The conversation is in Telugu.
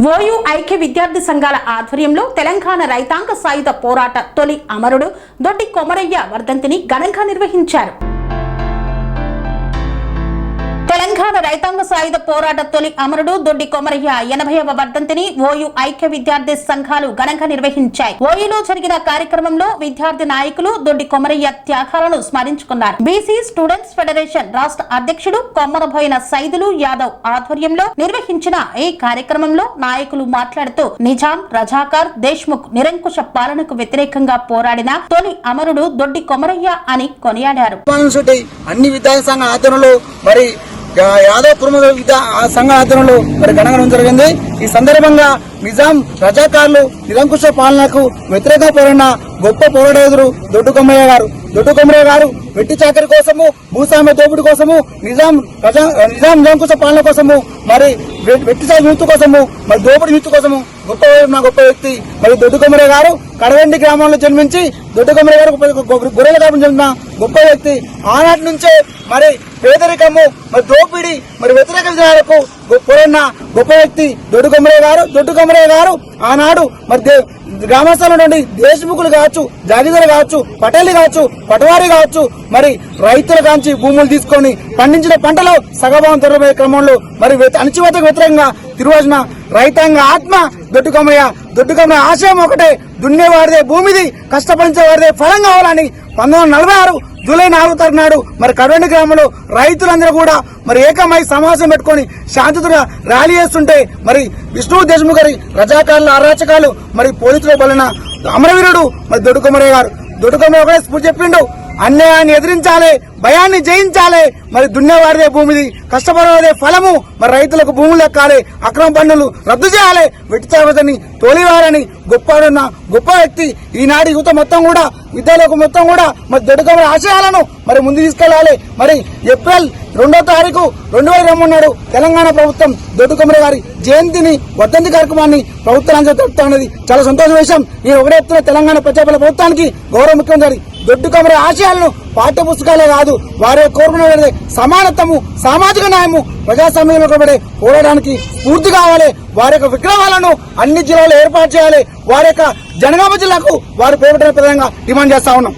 ఓయూ ఐక్య విద్యార్థి సంఘాల ఆధ్వర్యంలో తెలంగాణ రైతాంగ సాయుధ పోరాట తొలి అమరుడు దొడ్డి కొమరయ్య వర్ధంతిని ఘనంగా నిర్వహించారు. తెలంగాణ రైతాంగ సాయుధ పోరాట తొలి అమరుడు దొడ్డి కొమరయ్య 80వ వర్ధంతిని ఓయూ ఐక్య విద్యార్థి సంఘాలు ఘనంగా నిర్వహించాయి. ఓయూలో జరిగిన కార్యక్రమంలో విద్యార్థి నాయకులు దొడ్డి కొమరయ్య త్యాగాలను స్మరించుకున్నారు. బీసీ స్టూడెంట్స్ ఫెడరేషన్ రాష్ట్ర అధ్యక్షుడు కొమ్మరబోయిన సైదులు యాదవ్ ఆధ్వర్యంలో నిర్వహించిన ఈ కార్యక్రమంలో నాయకులు మాట్లాడుతూ నిజాం, రజాకార్, దేశ్ముఖ్ నిరంకుశ పాలనకు వ్యతిరేకంగా పోరాడిన తొలి అమరుడు దొడ్డి కొమరయ్య అని కొనియాడారు. అన్ని విద్యార్థి సంఘ ఆధ్వర్యంలో మరి యాదవ్ కుటుంబ సంఘ ఆధ్వర్యంలో మరి ఘనంగా జరిగింది. ఈ సందర్భంగా నిజాం, రజాకార్లు, నిరంకుశ పాలనకు వ్యతిరేక పోరాడిన గొప్ప పోరాడేదురు దొడ్డి కొమరయ్య గారు. దొడ్డి కొమరయ్య గారు వెట్టి చాకరి కోసము, భూస్వామ్య దోపిడి కోసము, నిజాం నిరంకుశ పాలన కోసము, మరి వెట్టి చాకరి విముక్తి కోసము, మరి దోపిడి విముక్తి కోసము గొప్ప వ్యక్తి మరి దొడ్డి కొమరయ్య గారు. కడవెండి గ్రామంలో జన్మించి దొడ్డి కొమరయ్య గారు గొర్రెల గ్రామం చెందిన గొప్ప వ్యక్తి. ఆనాటి నుంచే మరి పేదరికము, మరి దోపిడి, మరి వ్యతిరేక విధానాలకు పోరాడిన గొప్ప వ్యక్తి దొడ్డి కొమరయ్య గారు. దొడ్డి కొమరయ్య గారు ఆనాడు మరి గ్రామస్థానం నుండి దేశముఖులు కావచ్చు, జాగీదారు కావచ్చు, పటేలు కావచ్చు, పటవారి కావచ్చు, మరి రైతుల కాంచి భూములు తీసుకొని పండించిన పంటలో సగభాగం తరబోయే క్రమంలో మరి అణచివేతకు వ్యతిరేకంగా తిరువజన రైతాంగ ఆత్మ దొడ్డి కొమరయ్య. దొడ్డి కొమరయ్య ఆశయం ఒకటే, దున్నేవాడిదే భూమిది, కష్టపడించేవాడిదే ఫలం కావాలని 1946 జూలై 4వ తారీఖు నాడు మరి కడవెండి గ్రామంలో రైతులందరూ కూడా మరి ఏకమై సమావేశం పెట్టుకుని శాంతియుతంగా ర్యాలీ చేస్తుంటే మరి విష్ణు దేశ్ముఖ్ గారి రజాకారులు, అరాచకాలు, మరి పోలీసుల వలన అమరవీరుడు మరి దొడ్డి కొమరయ్య గారు. దొడ్డి కొమరయ్య ఒకటే స్ఫూర్తి చెప్పిండు, అన్యాయాన్ని ఎదిరించాలి, భయాన్ని జయించాలి, మరి దున్నేవాడిదే భూమిది, కష్టపడేదే ఫలము, మరి రైతులకు భూములు ఎక్కాలి, అక్రమ పన్నులు రద్దు చేయాలి, వెట్టి చాకరిని తోలివారని గొప్ప వ్యక్తి. ఈనాటి యువత మొత్తం కూడా, విద్యార్థులకు మొత్తం కూడా మరి దొడ్డి కొమరయ్య ఆశయాలను మరి ముందు తీసుకెళ్లాలి. మరి ఏప్రిల్ 2వ తారీఖు 2023 నాడు తెలంగాణ ప్రభుత్వం దొడ్డి కొమరయ్య గారి జయంతిని, వర్ధంతి కార్యక్రమాన్ని ప్రభుత్వం జరుపుతా ఉన్నది. చాలా సంతోష విషయం. నేను ఒకటే చెప్తున్న, తెలంగాణ ప్రజాపాలన ప్రభుత్వానికి గౌరవ ముఖ్యమంత్రి దొడ్డి కొమరయ్య ఆశయాలను పాఠ్య పుస్తకాలే కాదు, వారి కోరుకునే సమానత్వము, సామాజిక న్యాయము, ప్రజాస్వామ్యంలో పోరాడానికి స్ఫూర్తి కావాలి. వారి యొక్క విగ్రహాలను అన్ని జిల్లాలో ఏర్పాటు చేయాలి. వారి యొక్క జనగామ జిల్లాకు వారి పేరు ప్రధానంగా డిమాండ్ చేస్తా ఉన్నాం.